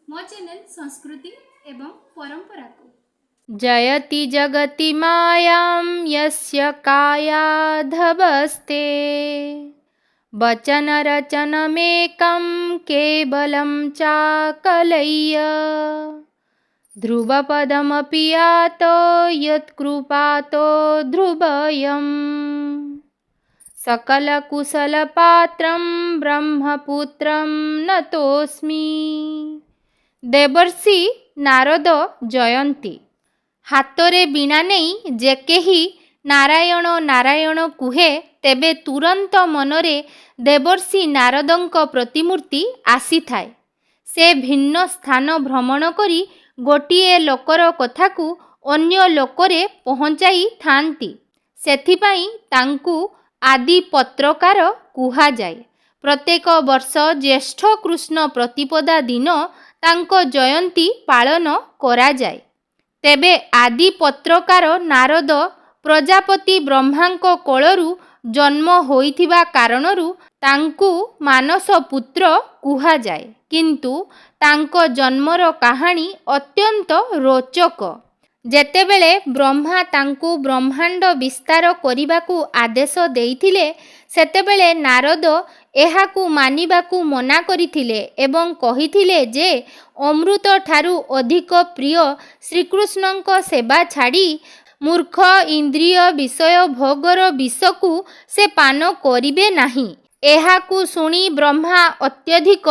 मो चैनल संस्कृति एवं परंपरा को जयति जगति मायां यस्य कायाधवस्ते वचनरचनमेकं केवलं चाकलय्य ध्रुवपदमपि यातो यत्कृपातो ध्रुवयम् सकलकुशलपात्रं ब्रह्मपुत्रं नतोऽस्मि। देवर्षि नारद जयंती। हातरे बीणा नहीं जे केही नारायण नारायण कुहे तेबे तुरंत मनरे देवर्षि नारदंक प्रतिमूर्ति आसी थाए। से भिन्न स्थान भ्रमण करी गोटिए लोकर कथाकू अन्य लोकरे पहुँचाई थांती। सेथिपाई तांकू आदि पत्रकार कुहा जाए। प्रत्येक वर्ष ज्येष्ठ कृष्ण प्रतिपदा दिन तांको जयंती पालन करा जाए। तेबे आदि पत्रकार नारद प्रजापति ब्रह्मांको कोलरू जन्म होइथिबा कारणरू तांकू मानस पुत्र कुहा जाए। किंतु तांको जन्मर कहानी अत्यंत रोचक। जेतेबेले ब्रह्मा तांकू ब्रह्मांड विस्तार करिबाकू आदेश देइथिले सेतेबेले नारद एहाकू मानिबाकू मना करिथिले एवं कहिथिले जे अमृत ठारू अधिक प्रिय श्रीकृष्णंक सेवा छाड़ी मूर्ख इंद्रिय विषय भोगर विषकू से पान करिबे नाही। एहाकू सुनी ब्रह्मा अत्यधिक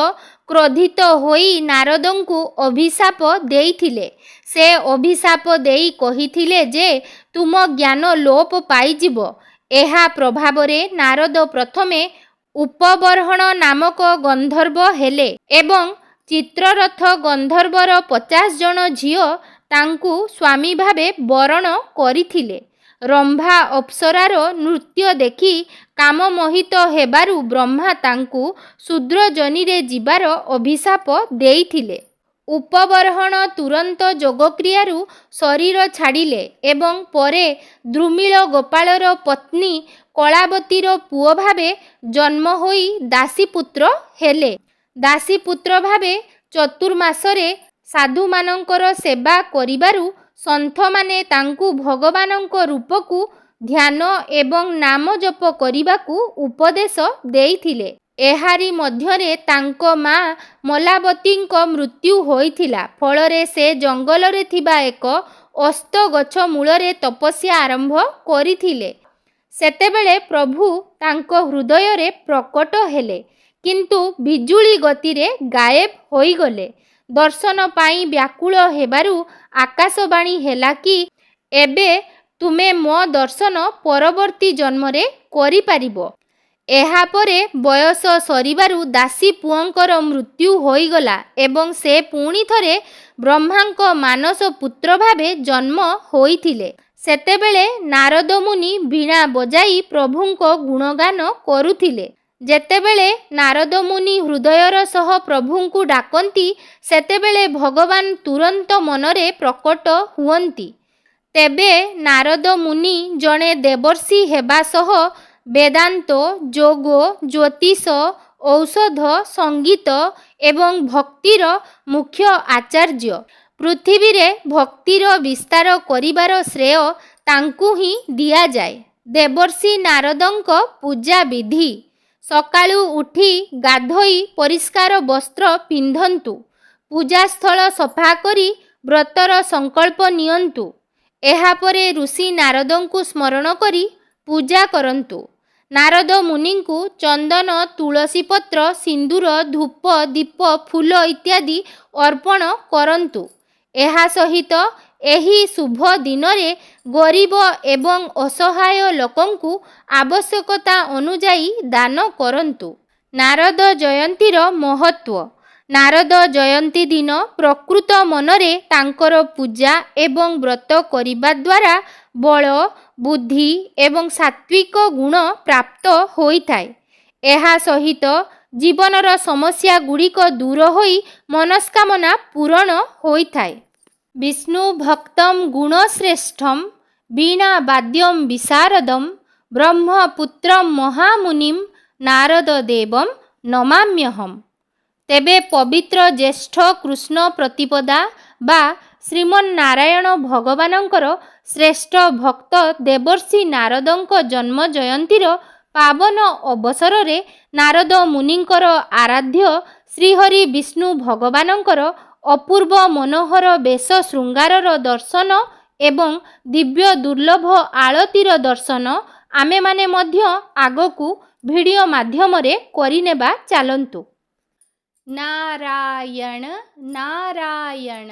क्रोधित होई नारदंकू अभिशाप देइथिले। से अभिशाप देई कहिथिले जे तुम ज्ञान लोप पाइजिबो। एहा प्रभावरे नारद प्रथमे उपबर्हण नामक गंधर्व हेले एवं चित्ररथ गंधर्वर 50 जन झियो तांकू स्वामी भावे बरण करिथिले। रंभा अप्सरार नृत्य देखि काममोहित हेबारु ब्रह्मा तांकू शूद्र जनिरे जीवार अभिशाप देइथिले। उपबर्हण तुरंत जोगक्रियारु शरीर छाड़िले एवं परे द्रुमिल गोपालर पत्नी कलावतीर पुओ भावे जन्म होई दासीपुत्र हेले। दासीपुत्र भावे चतुर्मासरे साधुमानंकर सेवा करिबारु सन्थ माने तांकू भगवानंक रूपकू ध्यान एवं नाम जप करिबाकू उपदेश देइथिले। एहारी मध्यरे तांको माँ मलावतींक मृत्यु होइथिला। फलरे से जंगलरे थिबा एक अस्त गछ मूलरे तपस्या आरंभ करिथिले। सेतेबेले प्रभु तांको हृदयरे प्रकट हेले किंतु बिजुली गतिरे गायब होइगले। दर्शन पाई व्याकुल हेबारु आकाशवाणी हेला कि एबे तुमे मो दर्शन परवर्ती जन्मरे करि पारिबो। एहा परे बयस सरिबारु दासी पुअंकर मृत्यु होइगला एवं से पुणी थरे ब्रह्मांक मानस पुत्र भावे जन्म होइथिले। सेतेबेले नारद मुनि वीणा बजाई प्रभुंको गुणगान करुथिले। जेतेबेले नारद मुनि हृदयर सह प्रभुंकु डाकंती सेतेबेले भगवान तुरंत मनरे प्रकट हुअंती। तेबे नारद मुनि जणे देवर्षि हेबा सह वेदांत जोग ज्योतिष औषध संगीत एवं भक्तिर मुख्य आचार्य। पृथ्वी रे भक्तिर विस्तार करिबार श्रेय तांकू ही दिया जाए। देवर्षि नारदंक पूजा विधि। सकाळु उठी गाधोई परिष्कार वस्त्र पिंधंतु। पूजास्थल सफा करी व्रतर संकल्प नियंतु। एहा परे ऋषि नारदंकु स्मरण करी पूजा करंतु। नारद मुनिंकु चंदन तुलसी पत्र सिंदूर धूप दीप फूल इत्यादि अर्पण करंतु। एहा सहित एही शुभ दिनरे गरीब एवं असहाय लोकंकु आवश्यकता अनुजाई दान करंतु। नारद जयंतीर महत्व। नारद जयंती दिन प्रकृत मनरे तांकर पूजा एवं व्रत करिबा द्वारा बल बुद्धि एवं सात्विक गुण प्राप्त होइथाय। एहा सहित जीवनर समस्या गुड़िक दूर होई मनस्कामना पूरण होइथाय। विष्णु भक्तम गुणश्रेष्ठम वीणा वाद्यम विशारदम ब्रह्मपुत्रम महामुनिम नारद देवम नमाम्यहम्। ତେବେ ପବିତ୍ର ଜ୍ୟେଷ୍ଠ କୃଷ୍ଣ ପ୍ରତିପଦା ବା ଶ୍ରୀମନ୍ନାରାୟଣ ଭଗବାନଙ୍କର ଶ୍ରେଷ୍ଠ ଭକ୍ତ ଦେବର୍ଷି ନାରଦଙ୍କ ଜନ୍ମ ଜୟନ୍ତୀର ପାବନ ଅବସରରେ ନାରଦ ମୁନିଙ୍କର ଆରାଧ୍ୟ ଶ୍ରୀହରି ବିଷ୍ଣୁ ଭଗବାନଙ୍କର ଅପୂର୍ବ ମନୋହର ବେଶ ଶୃଙ୍ଗାରର ଦର୍ଶନ ଏବଂ ଦିବ୍ୟ ଦୁର୍ଲଭ ଆଳତୀର ଦର୍ଶନ ଆମେମାନେ ମଧ୍ୟ ଆଗକୁ ଭିଡ଼ିଓ ମାଧ୍ୟମରେ କରିନେବା। ଚାଲନ୍ତୁ। ନାରାୟଣ ନାରାୟଣ।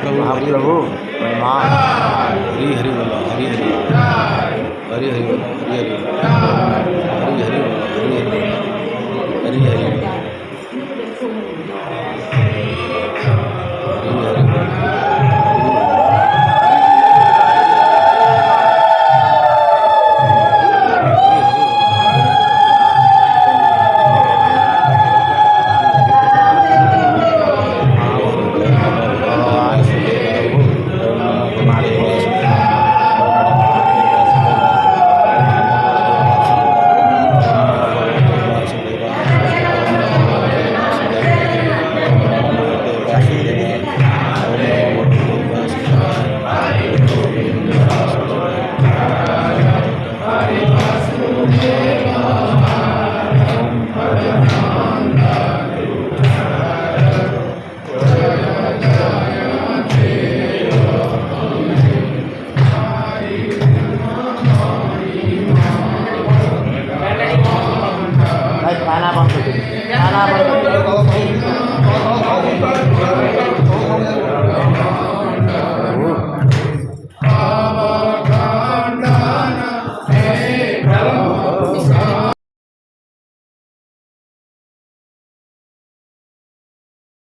महाप्रभु हरि हरि बोलो हरि हरि हरि हरि बोलो हरि हरि हरि हरि बोलो हरि हरि हरि हरि खाना बंद